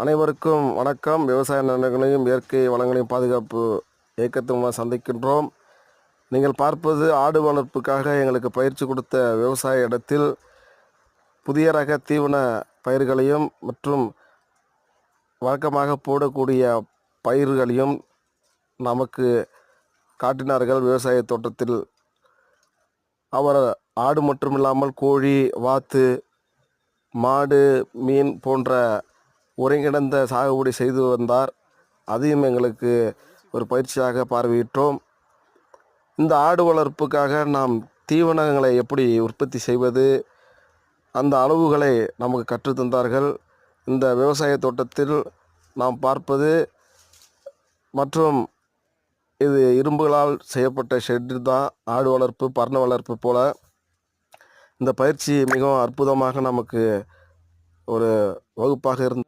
அனைவருக்கும் வணக்கம். விவசாய நலன்களையும் இயற்கை வளங்களையும் பாதுகாப்பு இயக்கத்தின் மூலம் சந்திக்கின்றோம். நீங்கள் பார்ப்பது ஆடு வளர்ப்புக்காக எங்களுக்கு பயிற்சி கொடுத்த விவசாய இடத்தில் புதிய ரக தீவன பயிர்களையும் மற்றும் வழக்கமாக போடக்கூடிய பயிர்களையும் நமக்கு காட்டினார்கள். விவசாய தோட்டத்தில் அவர் ஆடு மட்டுமில்லாமல் கோழி, வாத்து, மாடு, மீன் போன்ற ஒருங்கிணைந்த சாகுபடி செய்து வந்தார். அதையும் எங்களுக்கு ஒரு பயிற்சியாக பார்வையிட்டோம். இந்த ஆடு வளர்ப்புக்காக நாம் தீவனங்களை எப்படி உற்பத்தி செய்வது, அந்த அளவுகளை நமக்கு கற்றுத்தந்தார்கள். இந்த விவசாய தோட்டத்தில் நாம் பார்ப்பது மற்றும் இது இரும்புகளால் செய்யப்பட்ட ஷெட்டு தான். ஆடு வளர்ப்பு, பரண வளர்ப்பு போல இந்த பயிற்சி மிகவும் அற்புதமாக நமக்கு ஒரு வகுப்பாக